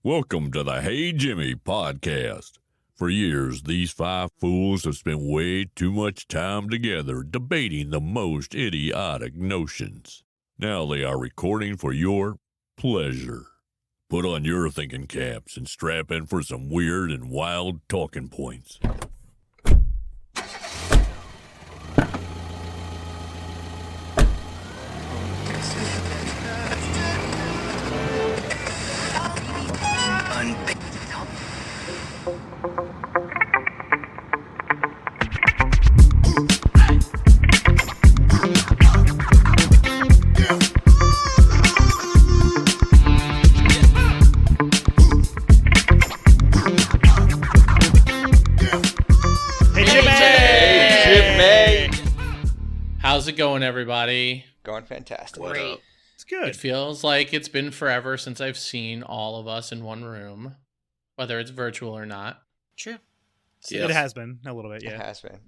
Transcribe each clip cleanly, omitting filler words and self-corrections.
Welcome to the Hey Jimmy podcast. For years, these five fools have spent way too much time together debating the most idiotic notions. Now they are recording for your pleasure. Put on your thinking caps and strap in for some weird and wild talking points. How's it going, everybody? Going fantastic. Great. It's good. It feels like it's been forever since I've seen all of us in one room, whether it's virtual or not. True. It has been a little bit, It yeah. has been.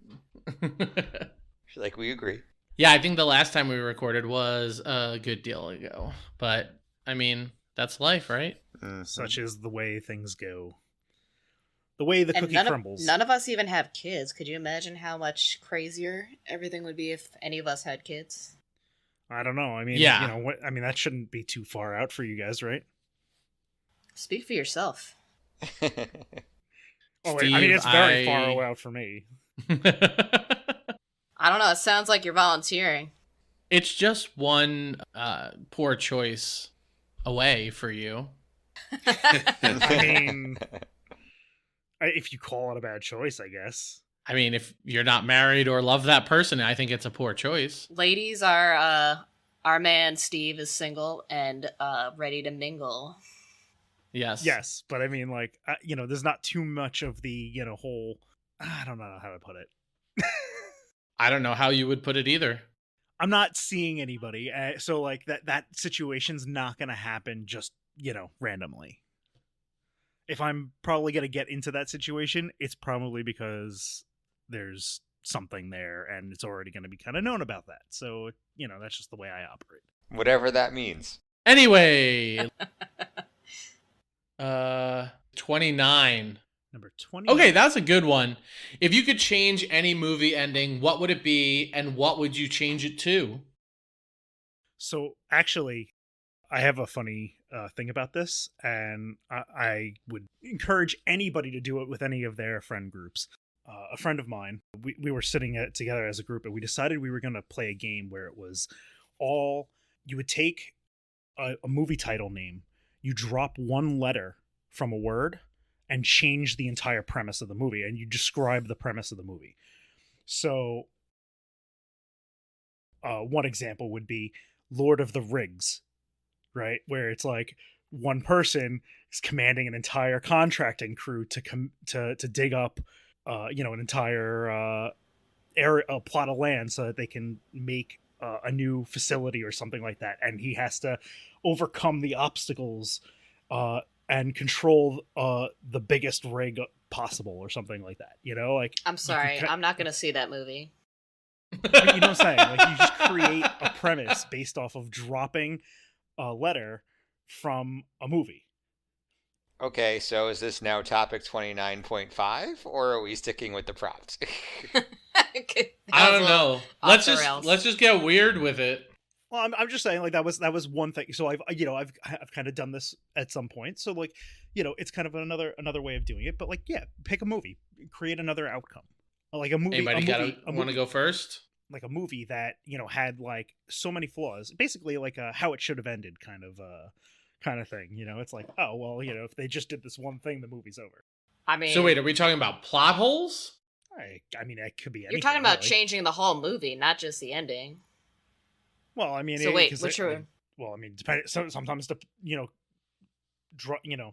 Like, we agree. Yeah, I think the last time we recorded was a good deal ago. But, I mean, that's life, right? Mhm. Such is the way things go. The way the cookie crumbles. None of us even have kids. Could you imagine how much crazier everything would be if any of us had kids? I don't know. I mean, Yeah. you know what? I mean, that shouldn't be too far out for you guys, right? Speak for yourself. Oh, wait, I Steve, mean, it's very far out for me. I don't know. It sounds like you're volunteering. It's just one poor choice away for you. I mean, if you call it a bad choice, I guess. I mean, if you're not married or love that person, I think it's a poor choice. Ladies, our man Steve is single and ready to mingle. Yes. Yes, but I mean, like, there's not too much of the, whole. I don't know how to put it. I don't know how you would put it either. I'm not seeing anybody, so like that situation's not gonna happen just randomly. If I'm probably gonna get into that situation, it's probably because there's something there, and it's already gonna be kind of known about that. So that's just the way I operate. Whatever that means. Anyway, 29. Number 20. Okay, that's a good one. If you could change any movie ending, what would it be, and what would you change it to? So actually, I have a funny thing about this, and I would encourage anybody to do it with any of their friend groups. A friend of mine, we were sitting together as a group, and we decided we were going to play a game where it was all, you would take a movie title name, you drop one letter from a word, and change the entire premise of the movie, and you describe the premise of the movie. So, one example would be Lord of the Rigs, right? Where it's like one person is commanding an entire contracting crew to dig up, an entire area, a plot of land, so that they can make a new facility or something like that, and he has to overcome the obstacles and control the biggest rig possible or something like that. Like, I'm sorry. I'm not going to see that movie. you know what I'm saying? Like, you just create a premise based off of dropping a letter from a movie. Okay, so is this now topic 29.5, or are we sticking with the prompts? I don't know. Let's off the rails. just get weird with it. Well, I'm just saying, like, that was one thing. So I've kind of done this at some point. So, like, it's kind of another way of doing it. But, like, yeah, pick a movie, create another outcome, like a movie. Anybody want to go first? Like a movie that had like so many flaws, basically like a how it should have ended kind of thing. It's like, oh well, if they just did this one thing, the movie's over. I mean, So wait, are we talking about plot holes? I mean, it could be anything. you're talking about really. changing the whole movie, not just the ending. Well, I mean, So wait, which one? Well, I mean, sometimes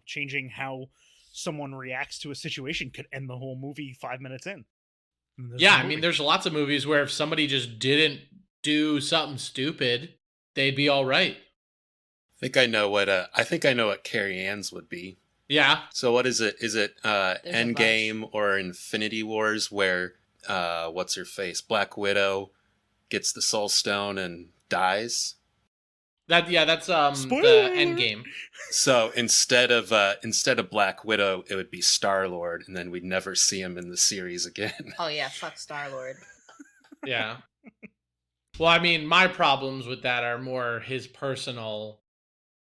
changing how someone reacts to a situation could end the whole movie 5 minutes in. Yeah, I mean, there's lots of movies where if somebody just didn't do something stupid, they'd be all right. I think I know what Carrie Ann's would be. Yeah. So what is it? Is it a Endgame or Infinity Wars where what's her face? Black Widow gets the Soul Stone and dies? That's the Spoiler! end game. So instead of Black Widow, it would be Star-Lord, and then we'd never see him in the series again. Oh yeah, fuck Star-Lord. Yeah. Well, I mean, my problems with that are more his personal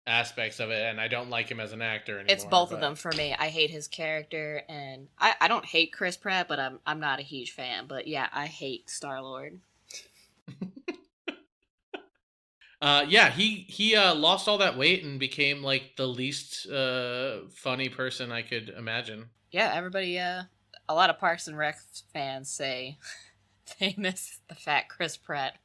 aspects of it, and I don't like him as an actor anymore. It's both of them for me. I hate his character, and I don't hate Chris Pratt, but I'm not a huge fan. But yeah, I hate Star-Lord. He lost all that weight and became like the least funny person I could imagine. Yeah, everybody. A lot of Parks and Rec fans say they miss the fat Chris Pratt.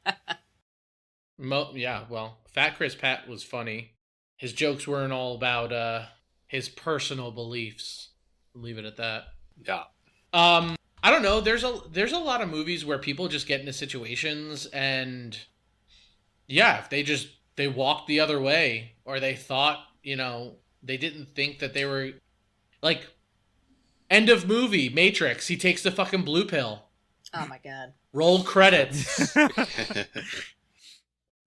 Well, Fat Chris Pratt was funny. His jokes weren't all about his personal beliefs. Leave it at that. Yeah. I don't know. There's a lot of movies where people just get into situations and if they walked the other way, or they thought, they didn't think that they were like, end of movie, Matrix, he takes the fucking blue pill. Oh my god. Roll credits.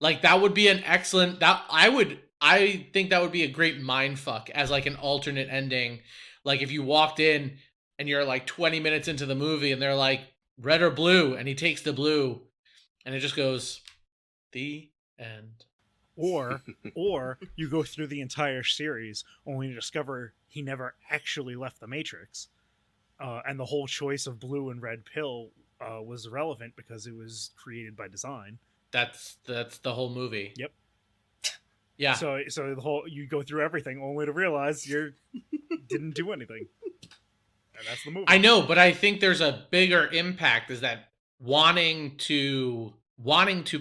Like, that would be an excellent, I think that would be a great mindfuck as like an alternate ending. Like if you walked in and you're like 20 minutes into the movie and they're like, red or blue, and he takes the blue and it just goes, the end. Or you go through the entire series only to discover he never actually left the Matrix, and the whole choice of blue and red pill was irrelevant because it was created by design. That's the whole movie. Yep. Yeah. So the whole, you go through everything only to realize you didn't do anything, and that's the movie. I know, but I think there's a bigger impact is that wanting to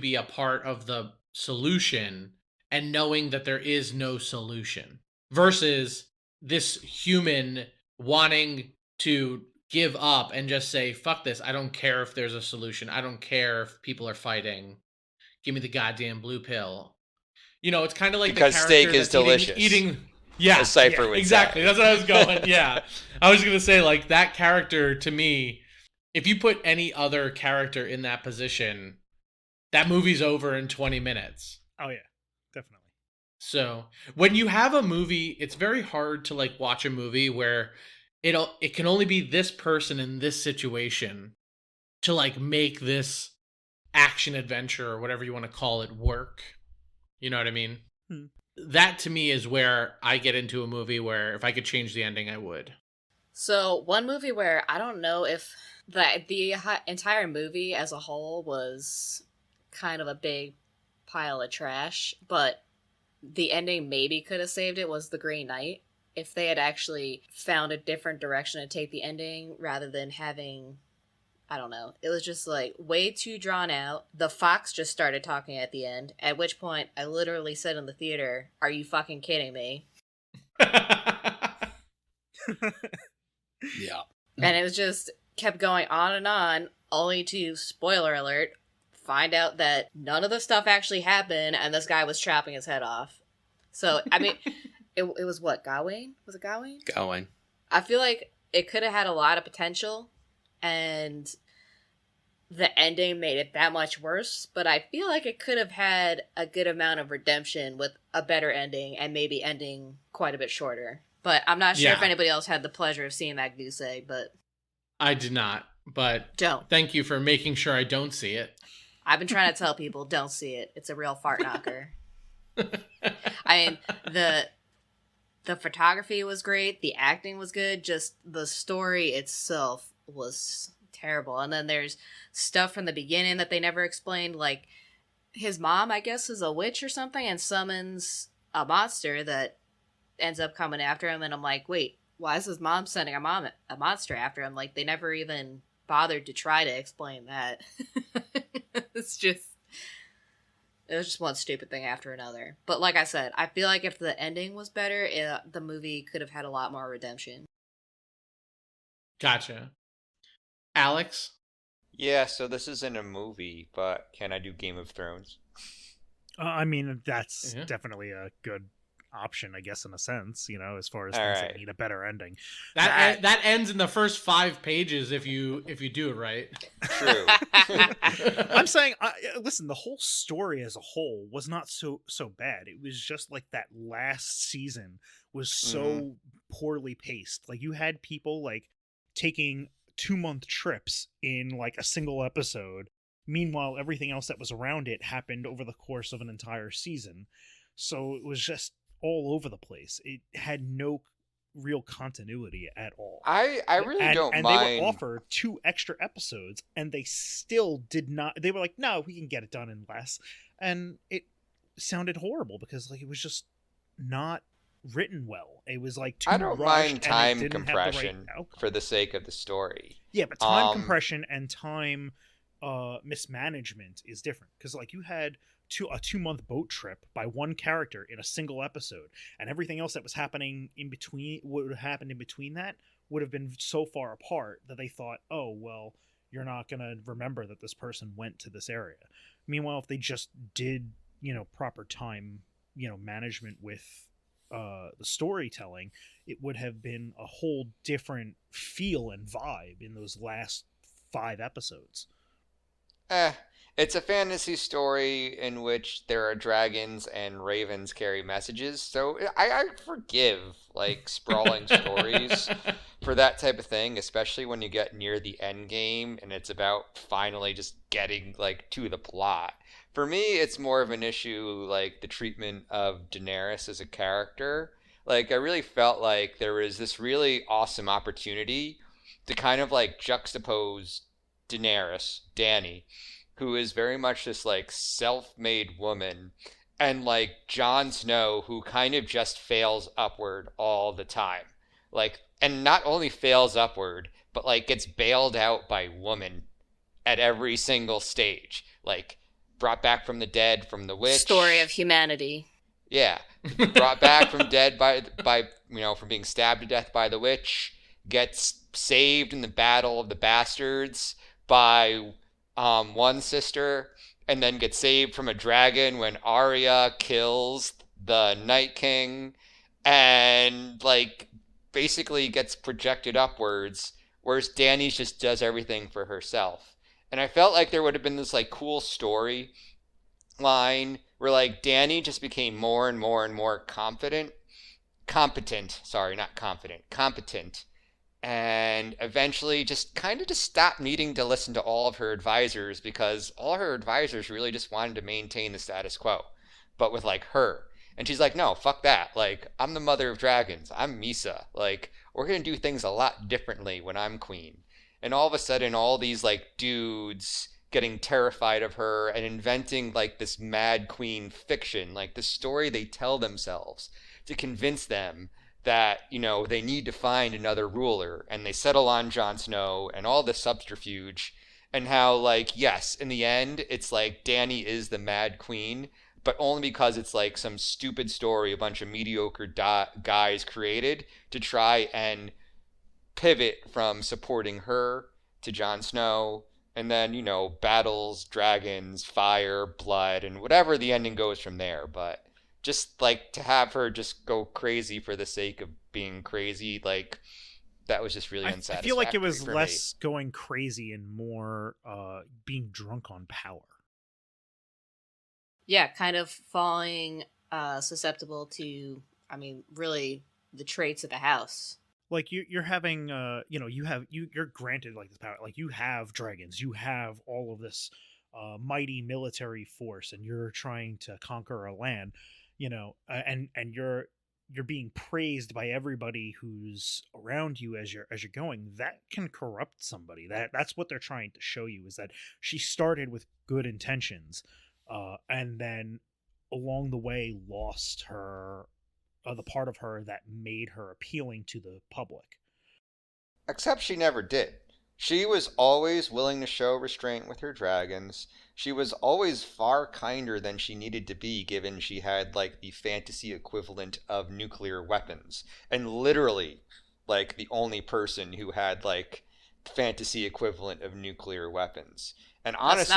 be a part of the solution and knowing that there is no solution versus this human wanting to give up and just say, fuck this. I don't care if there's a solution. I don't care if people are fighting. Give me the goddamn blue pill. It's kind of like because the steak character is that's delicious. Eating yeah, As Cypher would exactly. say. That's what I was going. Yeah, I was gonna say, like, that character to me. If you put any other character in that position, that movie's over in 20 minutes. Oh yeah, definitely. So when you have a movie, it's very hard to like watch a movie where it can only be this person in this situation to like make this action adventure or whatever you want to call it work. You know what I mean? That to me is where I get into a movie where if I could change the ending, I would. So one movie where I don't know if the entire movie as a whole was kind of a big pile of trash, but the ending maybe could have saved it, was The Green Knight. If they had actually found a different direction to take the ending rather than having, I don't know, it was just like way too drawn out. The fox just started talking at the end, at which point I literally said in the theater, "Are you fucking kidding me?" Yeah. And it was just kept going on, only to, spoiler alert, find out that none of the stuff actually happened and this guy was chopping his head off. So, I mean, it was what, Gawain? Was it Gawain? Gawain. I feel like it could have had a lot of potential, and the ending made it that much worse, but I feel like it could have had a good amount of redemption with a better ending and maybe ending quite a bit shorter. But I'm not sure if anybody else had the pleasure of seeing that goose egg, but I did not, but don't. Thank you for making sure I don't see it. I've been trying to tell people, don't see it. It's a real fart knocker. I mean, the photography was great, the acting was good, just the story itself was terrible. And then there's stuff from the beginning that they never explained, like his mom, I guess, is a witch or something and summons a monster that ends up coming after him, and I'm like, wait, why is his mom sending a monster after him? Like, they never even bothered to try to explain that. It was just one stupid thing after another. But like I said, I feel like if the ending was better, the movie could have had a lot more redemption. Gotcha. Alex? Yeah, so this isn't a movie, but can I do Game of Thrones? I mean, that's definitely a good option, I guess, in a sense, as far as All things right. that need a better ending. That ends in the first 5 pages if you do it right. True. I'm saying, listen, the whole story as a whole was not so bad. It was just like that last season was so poorly paced. Like, you had people like taking 2-month trips in like a single episode. Meanwhile, everything else that was around it happened over the course of an entire season. So it was just all over the place. It had no real continuity at all. I really don't and mind. they were offered 2 extra episodes, and they still did not. They were like, "No, we can get it done in less," and it sounded horrible because like it was just not written well. It was like too I don't rushed, mind time and it didn't have the compression right outcome. for the sake of the story. Yeah, but time compression and time mismanagement is different, because like you had a 2-month boat trip by one character in a single episode, and everything else that was happening in between, what would have happened in between that would have been so far apart that they thought, oh well, you're not gonna remember that this person went to this area. Meanwhile, if they just did proper time management with the storytelling, it would have been a whole different feel and vibe in those last 5 episodes. It's a fantasy story in which there are dragons and ravens carry messages, so I forgive like sprawling stories for that type of thing, especially when you get near the end game and it's about finally just getting like to the plot. For me, it's more of an issue like the treatment of Daenerys as a character. Like, I really felt like there was this really awesome opportunity to kind of like juxtapose Daenerys, Dany, who is very much this like self-made woman, and like Jon Snow, who kind of just fails upward all the time. Like, and not only fails upward, but like gets bailed out by woman at every single stage. Like, brought back from the dead from the witch. Story of humanity. Yeah. Brought back from dead by from being stabbed to death by the witch. Gets saved in the Battle of the Bastards by one sister, and then gets saved from a dragon when Arya kills the Night King, and like basically gets projected upwards, whereas Dany just does everything for herself. And I felt like there would have been this like cool story line where like Dany just became more and more and more competent, and eventually just kind of just stopped needing to listen to all of her advisors, because all her advisors really just wanted to maintain the status quo, but with like her. And she's like, no, fuck that. Like, I'm the mother of dragons. I'm Misa. Like, we're going to do things a lot differently when I'm queen. And all of a sudden, all these like dudes getting terrified of her and inventing like this mad queen fiction, like the story they tell themselves to convince them that, they need to find another ruler, and they settle on Jon Snow and all this subterfuge, and how, like, yes, in the end, it's like Dany is the Mad Queen, but only because it's like some stupid story a bunch of mediocre guys created to try and pivot from supporting her to Jon Snow, and then, battles, dragons, fire, blood, and whatever the ending goes from there, but just like to have her just go crazy for the sake of being crazy, like that was just really unsatisfactory. I feel like it was less going crazy and more being drunk on power. Yeah, kind of falling susceptible to, really the traits of the house. Like you're having, you're granted like this power. Like, you have dragons, you have all of this mighty military force, and you're trying to conquer a land. And you're being praised by everybody who's around you as you're going. That can corrupt somebody. That's what they're trying to show you, is that she started with good intentions, and then along the way lost her the part of her that made her appealing to the public. Except she never did. She was always willing to show restraint with her dragons. She was always far kinder than she needed to be, given she had like the fantasy equivalent of nuclear weapons, and literally like the only person who had like fantasy equivalent of nuclear weapons. And honestly,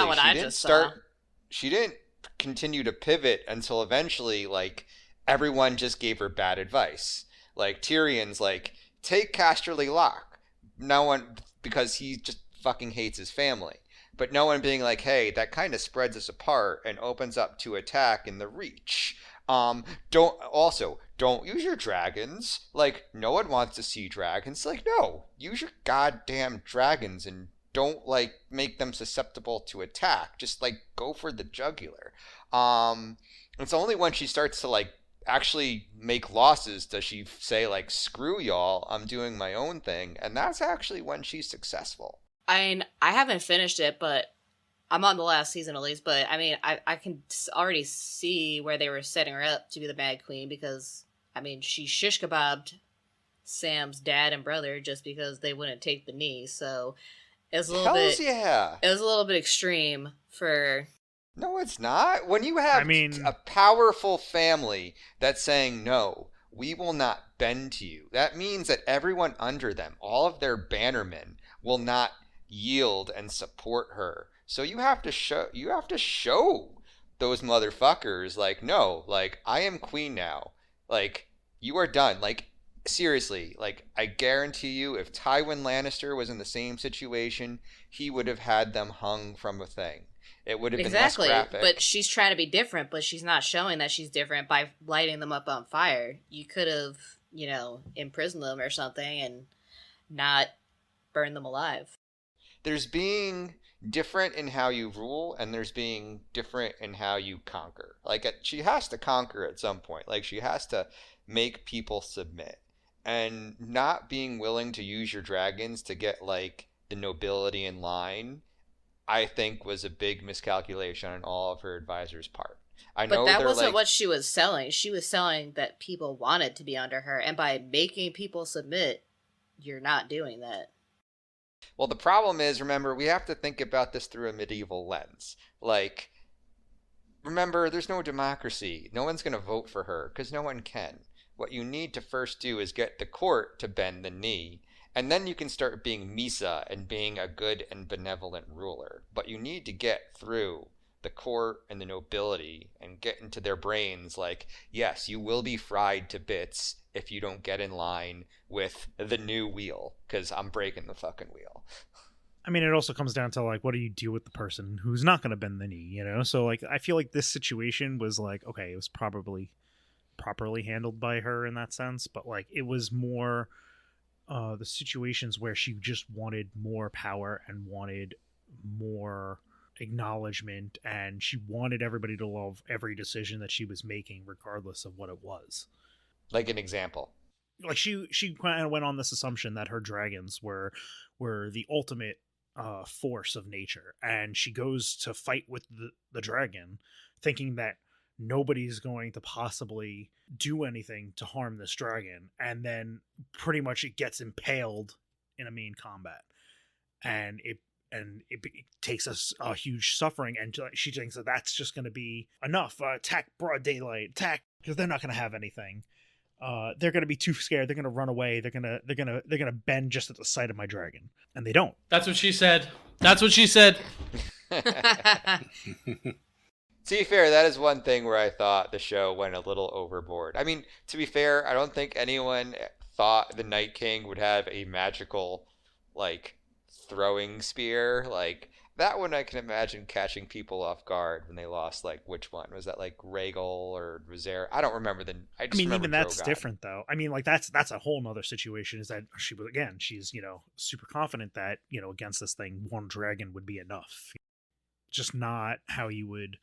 she didn't continue to pivot until eventually like everyone just gave her bad advice. Like Tyrion's like, take Casterly Lock. No one, because he just fucking hates his family. But no one being like, hey, that kind of spreads us apart and opens up to attack in the Reach. Don't use your dragons. Like, no one wants to see dragons. Like, no, use your goddamn dragons and don't like make them susceptible to attack. Just like go for the jugular. It's only when she starts to like actually make losses does she say like, screw y'all, I'm doing my own thing, and that's actually when she's successful. I mean, I haven't finished it, but I'm on the last season at least. But I mean, I can already see where they were setting her up to be the Mad Queen because, I mean, she shish kebabbed Sam's dad and brother just because they wouldn't take the knee. So it was a little bit. Yeah. It was a little bit extreme for. No, it's not. When you have a powerful family that's saying no, we will not bend to you. That means that everyone under them, all of their bannermen, will not yield and support her. So you have to show those motherfuckers like, no, like I am queen now. Like you are done. Like seriously, like I guarantee you if Tywin Lannister was in the same situation, he would have had them hung from a thing. It would have been less graphic. But she's trying to be different, but she's not showing that she's different by lighting them up on fire. You could have, imprisoned them or something and not burn them alive. There's being different in how you rule, and there's being different in how you conquer. Like, she has to conquer at some point. Like, she has to make people submit. And not being willing to use your dragons to get, like, the nobility in line, I think was a big miscalculation on all of her advisors' part. But that wasn't what she was selling. She was selling that people wanted to be under her, and by making people submit, you're not doing that. Well, the problem is, remember, we have to think about this through a medieval lens. Like, remember, there's no democracy. No one's going to vote for her, because no one can. What you need to first do is get the court to bend the knee, and then you can start being Misa and being a good and benevolent ruler. But you need to get through the court and the nobility and get into their brains like, yes, you will be fried to bits if you don't get in line with the new wheel, because I'm breaking the fucking wheel. I mean, it also comes down to, like, what do you do with the person who's not going to bend the knee, So, like, I feel like this situation was, like, okay, it was probably properly handled by her in that sense, but, like, it was more the situations where she just wanted more power and wanted more acknowledgement, and she wanted everybody to love every decision that she was making, regardless of what it was. Like an example. Like she kind of went on this assumption that her dragons were the ultimate force of nature, and she goes to fight with the dragon, thinking that nobody's going to possibly do anything to harm this dragon, and then pretty much it gets impaled in a main combat, and it takes us a huge suffering, and she thinks that that's just going to be enough. Attack broad daylight, attack, because they're not going to have anything. They're going to be too scared. They're going to run away. They're going to bend just at the sight of my dragon, and they don't. That's what she said. That's what she said. To be fair, that is one thing where I thought the show went a little overboard. I mean, to be fair, I don't think anyone thought the Night King would have a magical, like, throwing spear. Like, that one I can imagine catching people off guard when they lost, like, which one? Was that, like, Rhaegal or Rhaenyra? I don't remember I mean, even that's different, though. I mean, like, that's a whole nother situation, is that she's, super confident that, against this thing, one dragon would be enough. Just not how you would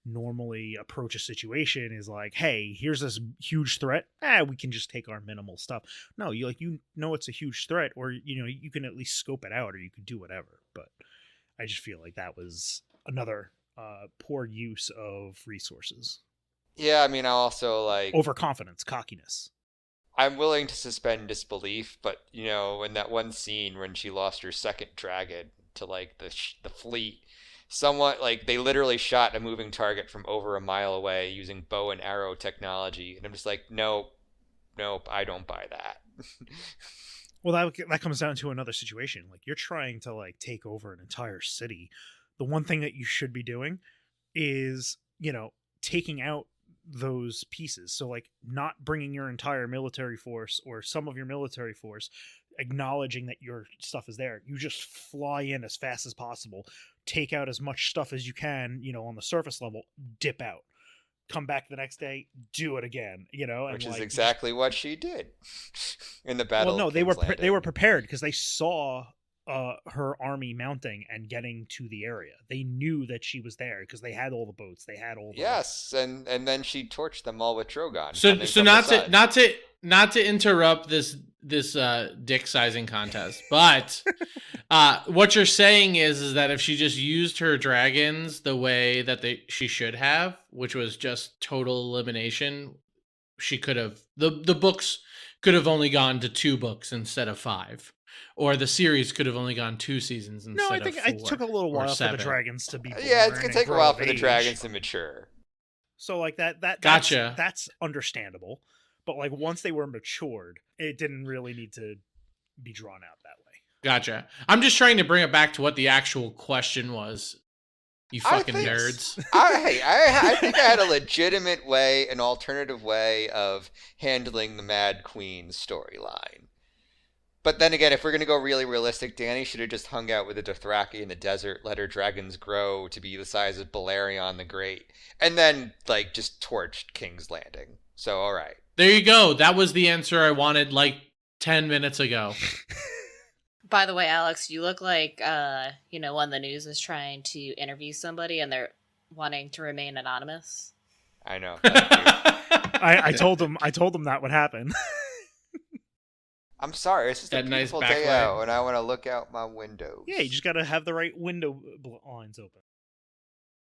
normally approach a situation, is like, hey, here's this huge threat, we can just take our minimal stuff. No, it's a huge threat, or you can at least scope it out, or you could do whatever. But I just feel like that was another poor use of resources. Yeah, I mean, I also like overconfidence, cockiness. I'm willing to suspend disbelief, but in that one scene when she lost her second dragon to like the fleet, somewhat like they literally shot a moving target from over a mile away using bow and arrow technology, and I'm just like, nope, I don't buy that. Well, that comes down to another situation. Like, you're trying to like take over an entire city. The one thing that you should be doing is taking out those pieces. So like not bringing your entire military force or some of your military force, acknowledging that your stuff is there. You just fly in as fast as possible, take out as much stuff as you can, on the surface level, dip out, come back the next day, do it again, Which is exactly what she did in the battle. Well, no, of King's they were Landing. prepared because they saw her army mounting and getting to the area. They knew that she was there because they had all the boats. They had all the... Yes, and then she torched them all with Drogon. So coming from the side. not to interrupt this dick sizing contest, but what you're saying is that if she just used her dragons the way that she should have, which was just total elimination, she could have the books could have only gone to 2 books instead of 5. Or the series could have only gone 2 seasons instead of 4. No, I think it took a little while for the dragons to be born. Yeah, it's gonna take a grow while of for the age. dragons to mature. So like that Gotcha. That's understandable. But like once they were matured, it didn't really need to be drawn out that way. Gotcha. I'm just trying to bring it back to what the actual question was. You fucking nerds. I think I had a legitimate way, an alternative way of handling the Mad Queen storyline. But then again, if we're going to go really realistic, Dany should have just hung out with the Dothraki in the desert, let her dragons grow to be the size of Balerion the Great, and then, like, just torched King's Landing. So, all right. There you go. That was the answer I wanted, like, 10 minutes ago. By the way, Alex, you look like, when the news is trying to interview somebody and they're wanting to remain anonymous. I know. Thank you. I told them that would happen. I'm sorry, it's just That a nice beautiful day backlight. out, and I want to look out my windows. Yeah, you just gotta have the right window blinds open.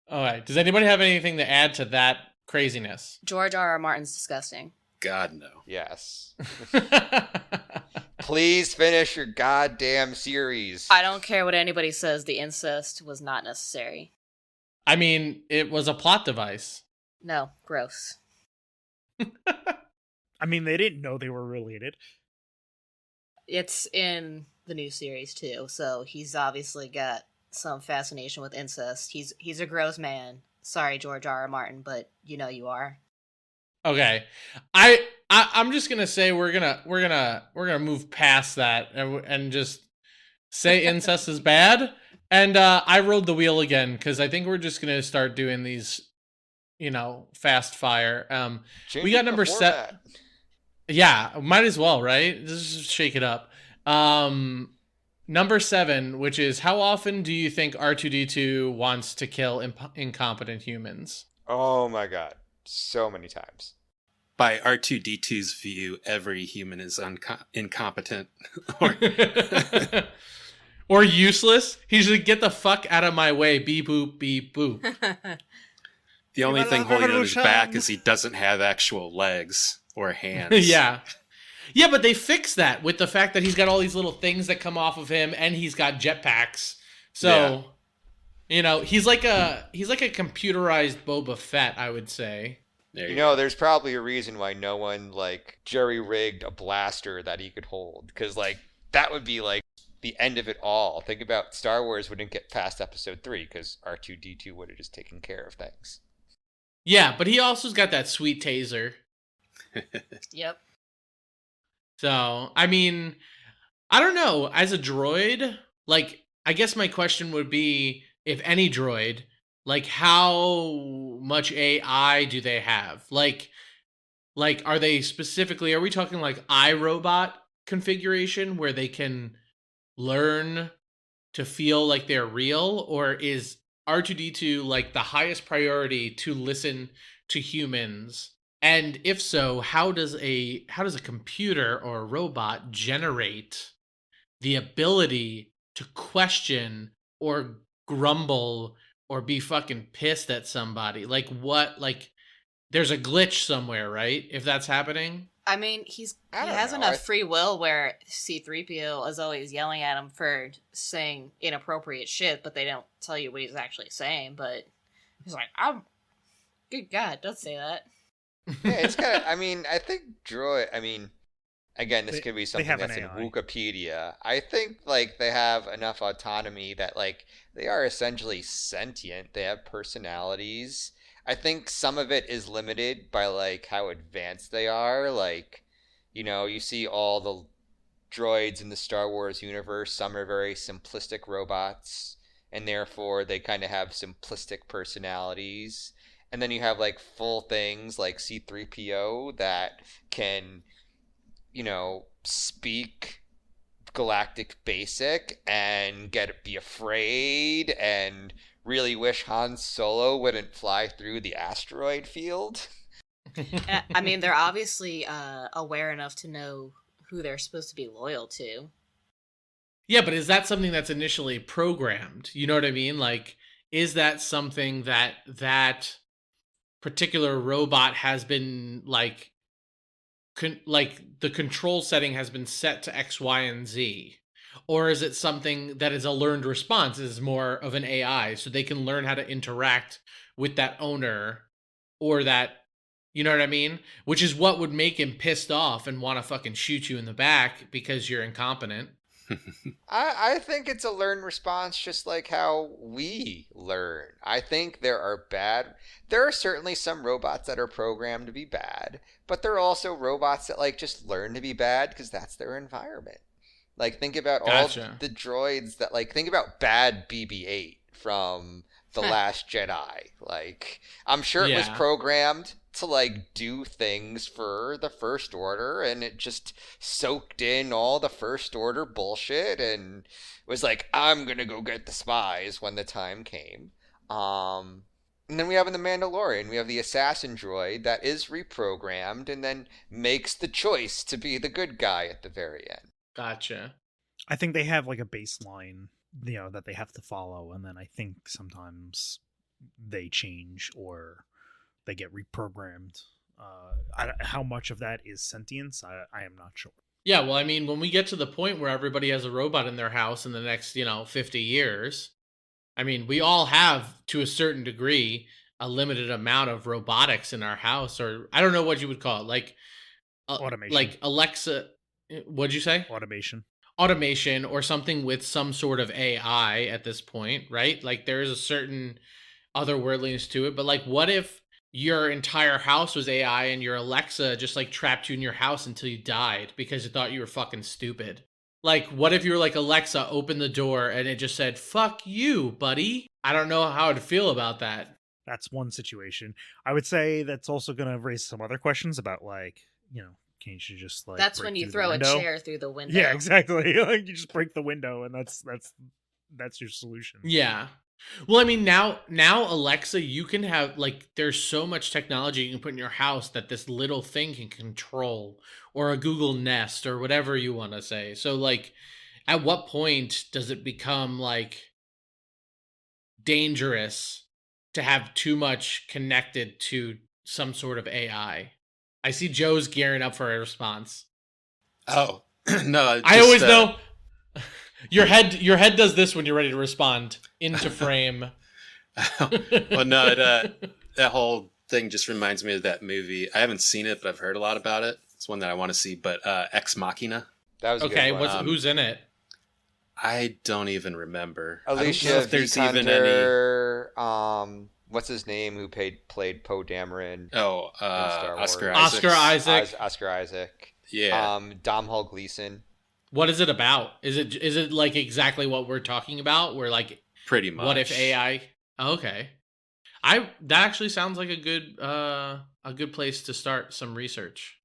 All right. Does anybody have anything to add to that craziness? George R.R. Martin's disgusting. God, no. Yes. Please finish your goddamn series. I don't care what anybody says, the incest was not necessary. I mean, it was a plot device. No, gross. I mean, they didn't know they were related. It's in the new series too, so he's obviously got some fascination with incest. He's a gross man. Sorry, George R.R. Martin, but you know you are. Okay, I'm just gonna say we're gonna move past that and just say incest is bad. And I rode the wheel again because I think we're just gonna start doing these, fast fire. Change We got up the number 7. format. Yeah, might as well, right? Just shake it up. Number 7, which is how often do you think R2-D2 wants to kill incompetent humans? Oh my god. So many times. By R2-D2's view, every human is incompetent. Or Or useless. He's like, get the fuck out of my way. Beep boop, beep boop. the only thing holding on his revolution. back is he doesn't have actual legs or hands. Yeah. Yeah, but they fixed that with the fact that he's got all these little things that come off of him and he's got jetpacks. So, he's like a computerized Boba Fett, I would say. There You you know, there's probably a reason why no one, jerry-rigged a blaster that he could hold. Because, that would be, the end of it all. Think about Star Wars wouldn't get past Episode 3 because R2-D2 would have just taken care of things. Yeah, but he also's got that sweet taser. Yep. So, I mean, I don't know. As a droid, I guess my question would be, if any droid, how much AI do they have? Are they specifically, are we talking iRobot configuration where they can learn to feel like they're real? Or is R2-D2 the highest priority to listen to humans? And if so, how does a computer or a robot generate the ability to question or grumble or be fucking pissed at somebody? There's a glitch somewhere, right? If that's happening. I mean, he I don't has know. enough free will where C-3PO is always yelling at him for saying inappropriate shit, but they don't tell you what he's actually saying. But he's like, good God, don't say that. Yeah, it's kind of, I think again, this could be something have an that's in AI. Wikipedia. I think, they have enough autonomy that, they are essentially sentient. They have personalities. I think some of it is limited by like how advanced they are. Like, you see all the droids in the Star Wars universe. Some are very simplistic robots, and therefore they kind of have simplistic personalities. And then you have like full things like C-3PO that can, speak galactic basic and be afraid and really wish Han Solo wouldn't fly through the asteroid field. I mean, they're obviously aware enough to know who they're supposed to be loyal to. Yeah, but is that something that's initially programmed? You know what I mean? Like, is that something that particular robot has been like the control setting has been set to X, Y, and Z? Or is it something that is a learned response, is more of an AI, so they can learn how to interact with that owner or that, you know what I mean? Which is what would make him pissed off and want to fucking shoot you in the back because you're incompetent. I think it's a learned response, just like how we learn. I think there are certainly some robots that are programmed to be bad, but there are also robots that like just learn to be bad because that's their environment. Like, think about Gotcha. all the droids that, like, think about bad BB-8 from The Last Jedi. Like, I'm sure it was Yeah. programmed to, like, do things for the First Order, and it just soaked in all the First Order bullshit and was like, I'm gonna go get the spies when the time came. And then we have in The Mandalorian, we have the assassin droid that is reprogrammed and then makes the choice to be the good guy at the very end. Gotcha. I think they have like a baseline, that they have to follow, and then I think sometimes they change or they get reprogrammed. How much of that is sentience, I am not sure. Yeah, well, I mean, when we get to the point where everybody has a robot in their house in the next, 50 years, I mean, we all have, to a certain degree, a limited amount of robotics in our house, or I don't know what you would call it, like Automation. like Alexa. What'd you say? Automation or something with some sort of AI at this point, right? Like there is a certain otherworldliness to it, but like what if your entire house was AI and your Alexa just like trapped you in your house until you died because it thought you were fucking stupid? Like what if you were like, Alexa, open the door, and it just said, fuck you, buddy? I don't know how I'd feel about that. That's one situation. I would say that's also going to raise some other questions about like, can't you just like That's break when you through throw the a window? chair through the window. Yeah, exactly. Like you just break the window, and that's your solution. Yeah. Well, I mean, now Alexa, you can have like there's so much technology you can put in your house that this little thing can control, or a Google Nest or whatever you want to say. So like at what point does it become like dangerous to have too much connected to some sort of AI? I see Joe's gearing up for a response. Oh, no. I always know. Your head does this when you're ready to respond. Into frame. Well, no, that whole thing just reminds me of that movie. I haven't seen it, but I've heard a lot about it. It's one that I want to see, but Ex Machina. That was a Okay, good one. who's in it? I don't even remember. I don't know Alicia if there's even any. Vikander, what's his name who played Poe Dameron? Oh, Star Wars. Oscar Oscar Isaac. Oscar Isaac. Yeah. Domhnall Gleeson. What is it about? Is it like exactly what we're talking about? Where like Pretty much. what if AI? Oh, okay, that actually sounds like a good place to start some research.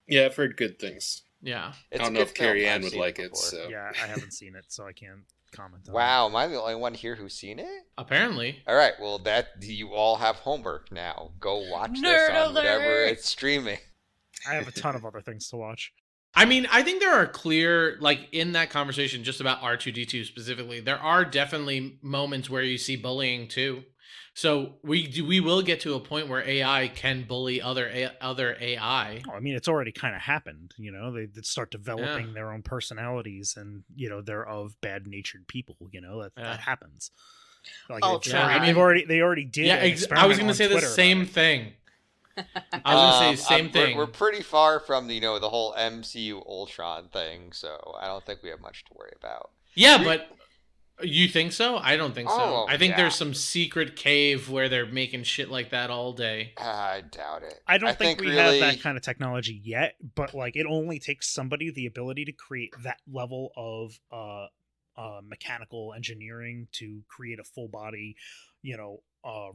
Yeah, I've heard good things. Yeah. It's I don't a know good if Carrie film. Ann I've would seen like it. before. So Yeah, I haven't seen it, so I can't comment on Wow, am I the only one here who's seen it? Apparently. All right, well, you all have homework now. Go watch this Nerd on whatever alert! it's streaming. it. I have a ton of other things to watch. I mean, I think there are clear, like in that conversation just about R2-D2 specifically, there are definitely moments where you see bullying too. So we will get to a point where AI can bully other AI. Oh, I mean, it's already kind of happened. They start developing their own personalities, and they're of bad-natured people. That happens. Like, Ultron. they already did. Yeah, an I was experiment going to on say the Twitter same about it. thing. I was going to say the same thing. We're pretty far from the whole MCU Ultron thing, so I don't think we have much to worry about. Yeah, but You think so? I don't think so. Oh, I think yeah. there's some secret cave where they're making shit like that all day. I doubt it. I don't think we really have that kind of technology yet, but like it only takes somebody the ability to create that level of mechanical engineering to create a full body,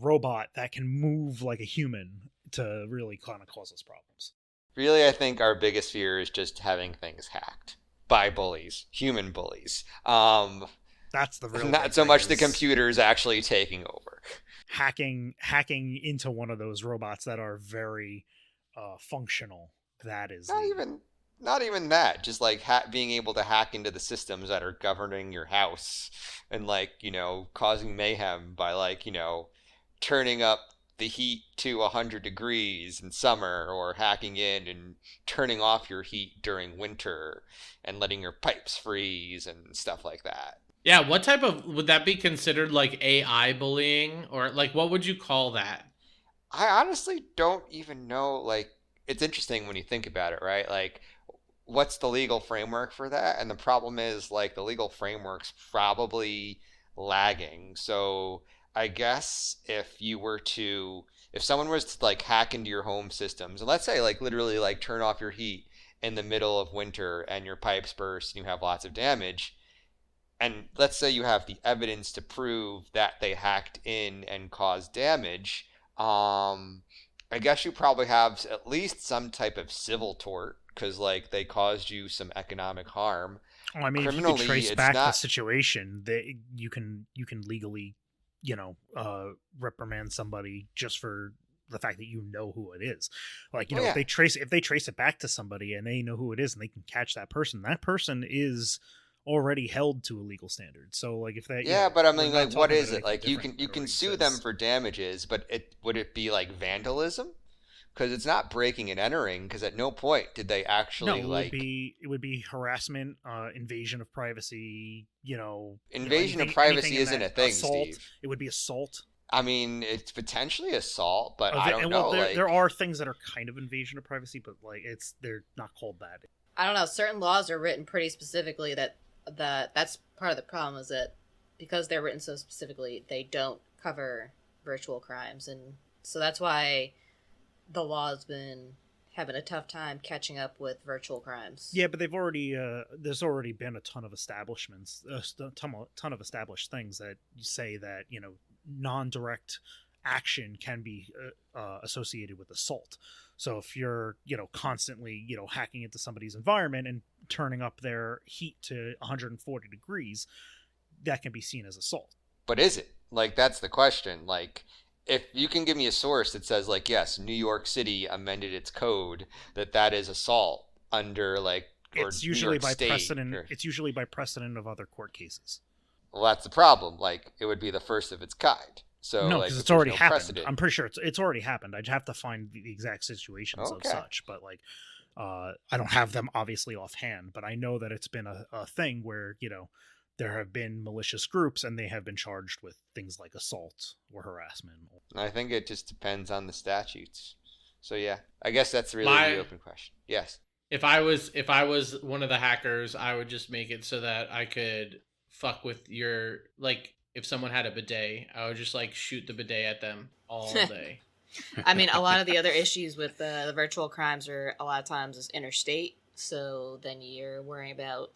robot that can move like a human to really kind of cause us problems. Really, I think our biggest fear is just having things hacked by bullies, human bullies. That's the real Not big so thing much the is computers actually taking over. hacking into one of those robots that are very functional. That is Not even that. Just like being able to hack into the systems that are governing your house and causing mayhem by turning up the heat to 100 degrees in summer, or hacking in and turning off your heat during winter and letting your pipes freeze and stuff like that. Yeah, what type of would that be considered, like AI bullying, or like what would you call that? I honestly don't even know. Like, it's interesting when you think about it, right? Like, what's the legal framework for that? And the problem is, like, the legal framework's probably lagging. So I guess if someone was to like hack into your home systems, and let's say like literally like turn off your heat in the middle of winter and your pipes burst and you have lots of damage, and let's say you have the evidence to prove that they hacked in and caused damage, I guess you probably have at least some type of civil tort because like they caused you some economic harm. Well, I mean, if you Criminally, could trace it's back the not- situation, that you can legally, reprimand somebody just for the fact that you know who it is. Like, Oh, yeah. if they trace it back to somebody and they know who it is and they can catch that person is already held to a legal standard. So, like, if that, Yeah, but I mean, we're not like, what talking is about it? Like, anything you different can that already sue them exists. for damages, but would it be like vandalism? Because it's not breaking and entering. Because at no point did they actually No, like it would be harassment, invasion of privacy. invasion of anything privacy in isn't that- a thing, assault. Steve. It would be assault. I mean, it's potentially assault, but I don't And, know. well, there, Like, there are things that are kind of invasion of privacy, but like they're not called that. I don't know. Certain laws are written pretty specifically that's part of the problem, is that because they're written so specifically, they don't cover virtual crimes, and so that's why the law's been having a tough time catching up with virtual crimes. Yeah, but they've already there's already been a ton of establishments, a ton of established things that say that non-direct action can be associated with assault. So if you're constantly hacking into somebody's environment and turning up their heat to 140 degrees, that can be seen as assault. but is it? Like, that's the question. Like, if you can give me a source that says, like, yes, New York City amended its code, that is assault under like, or It's New usually York by State, precedent. or- It's usually by precedent of other court cases. Well, that's the problem. Like, it would be the first of its kind. So No, like, because if it's there's already no happened. precedent- I'm pretty sure it's already happened. I'd have to find the exact situations Okay. of such, but like, I don't have them obviously offhand. But I know that it's been a thing where there have been malicious groups and they have been charged with things like assault or harassment. I think it just depends on the statutes. So yeah, I guess that's really the open question. Yes. If I was one of the hackers, I would just make it so that I could fuck with your, like, if someone had a bidet, I would just like shoot the bidet at them all day. I mean, a lot of the other issues with the virtual crimes are a lot of times is interstate. So then you're worrying about,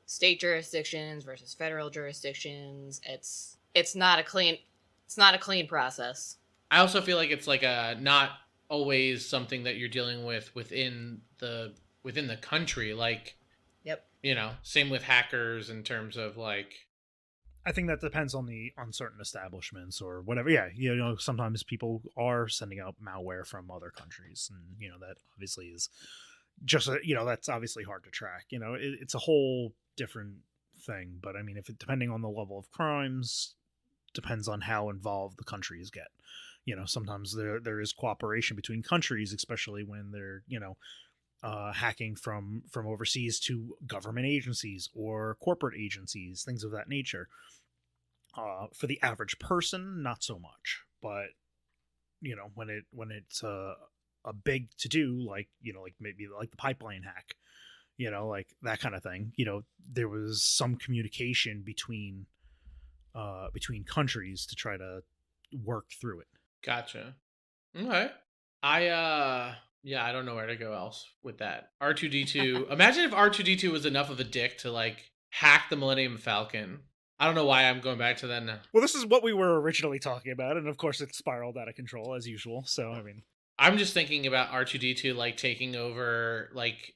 state jurisdictions versus federal jurisdictions. It's not a clean process. I also feel like it's like a not always something that you're dealing with within the country. Like, Yep. Same with hackers in terms of like, I think that depends on certain establishments or whatever. Yeah, sometimes people are sending out malware from other countries, and that obviously is just that's obviously hard to track. It's a whole different thing. But I mean, depending on the level of crimes, depends on how involved the countries get. Sometimes there is cooperation between countries, especially when they're hacking from overseas to government agencies or corporate agencies, things of that nature. For the average person, not so much. But when it's a big to do, like like maybe like the pipeline hack, like that kind of thing. There was some communication between between countries to try to work through it. Gotcha. Okay. Yeah, I don't know where to go else with that. R2-D2. Imagine if R2-D2 was enough of a dick to like hack the Millennium Falcon. I don't know why I'm going back to that now. Well, this is what we were originally talking about, and of course it spiraled out of control as usual. So, I mean, I'm just thinking about R2-D2 like taking over like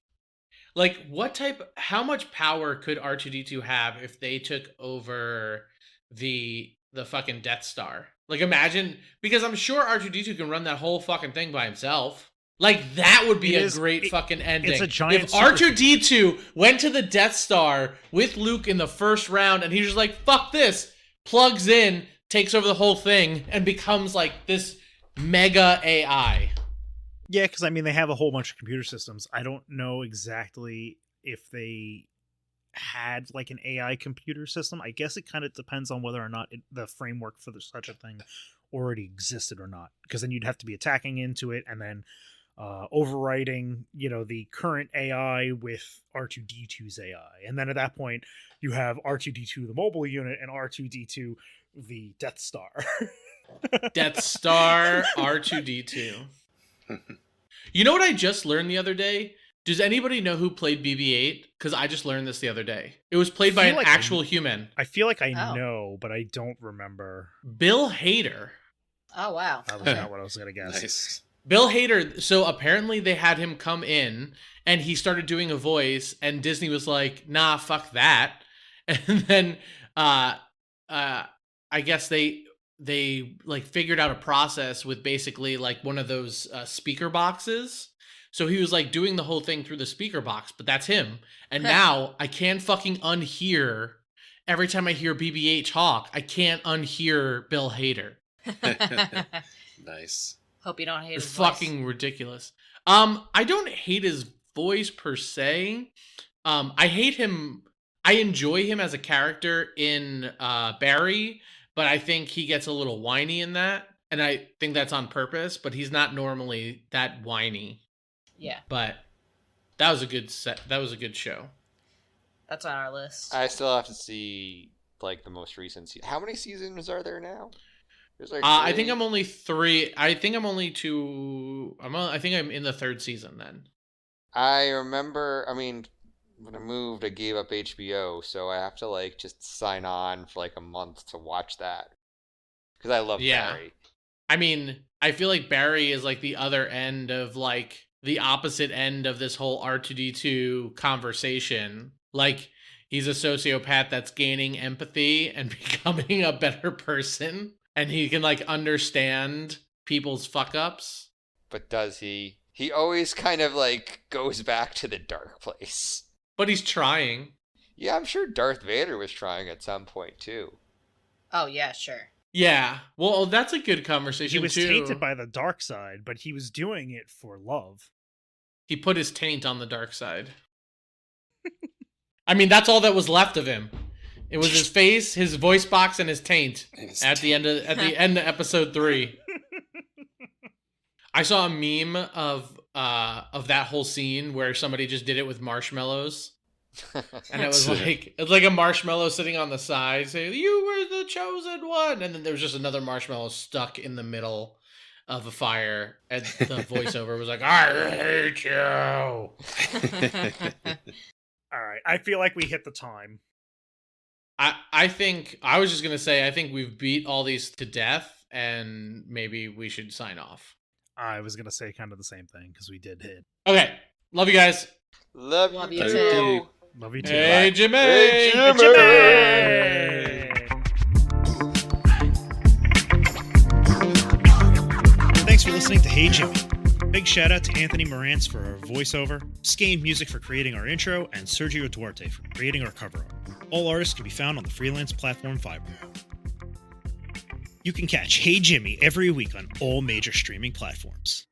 how much power could R2-D2 have if they took over the fucking Death Star? Like imagine, because I'm sure R2-D2 can run that whole fucking thing by himself. Like that would be a great fucking ending. It's a giant if R2-D2 went to the Death Star with Luke in the first round and he's just like, fuck this, plugs in, takes over the whole thing, and becomes like this mega AI. yeah, because I mean, they have a whole bunch of computer systems. I don't know exactly if they had like an AI computer system. I guess it kind of depends on whether or not the framework for such a thing already existed or not, because then you'd have to be attacking into it and then overriding, the current AI with R2-D2's AI. And then at that point, you have R2-D2, the mobile unit, and R2-D2, the Death Star. Death Star, R2-D2. You know what I just learned the other day? Does anybody know who played BB-8? Because I just learned this the other day. It was played by an actual human. I feel like I know, but I don't remember. Bill Hader. Oh, wow. That was not what I was going to guess. Nice. Bill Hader, so apparently they had him come in and he started doing a voice and Disney was like, nah, fuck that. And then I guess they like figured out a process with basically like one of those speaker boxes. So he was like doing the whole thing through the speaker box, but that's him. And now I can't fucking unhear, every time I hear BB-8 talk, I can't unhear Bill Hader. Nice. Hope you don't hate It's his voice. fucking ridiculous. I don't hate his voice per se. I hate him. I enjoy him as a character in Barry, but I think he gets a little whiny in that, and I think that's on purpose. But he's not normally that whiny. Yeah, But that was a good set. That was a good show. that's on our list. I still have to see like the most recent season. How many seasons are there now? There's like I think three? I'm only 3. I think I'm only 2. I think I'm in the 3rd season then. I remember. I mean, when I moved, I gave up HBO, so I have to like just sign on for like a month to watch that because I love Yeah. Barry. I mean, I feel like Barry is like the other end of like the opposite end of this whole R2-D2 conversation. Like he's a sociopath that's gaining empathy and becoming a better person, and he can like understand people's fuck ups. But does he? He always kind of like goes back to the dark place. But he's trying. Yeah, I'm sure Darth Vader was trying at some point too. Oh, yeah, sure. Yeah. Well, that's a good conversation He was too. tainted by the dark side, but he was doing it for love. He put his taint on the dark side. I mean, that's all that was left of him. It was his face, his voice box, and his taint at the end of episode 3. I saw a meme of that whole scene where somebody just did it with marshmallows, and it was like a marshmallow sitting on the side saying, "You were the chosen one," and then there was just another marshmallow stuck in the middle of a fire, and the voiceover was like, "I hate you." All right, I feel like we hit the time. I think I was just gonna say I think we've beat all these to death, and maybe we should sign off. I was gonna say kind of the same thing because we did hit. Okay, love you guys. Love Love you you too. too. Love you too. Hey Bye. Jimmy. Hey, Jimmy. Jimmy! Thanks for listening to Hey Jimmy. Big shout out to Anthony Morantz for our voiceover, Skane Music for creating our intro, and Sergio Duarte for creating our cover art. All artists can be found on the freelance platform Fiverr. You can catch Hey Jimmy every week on all major streaming platforms.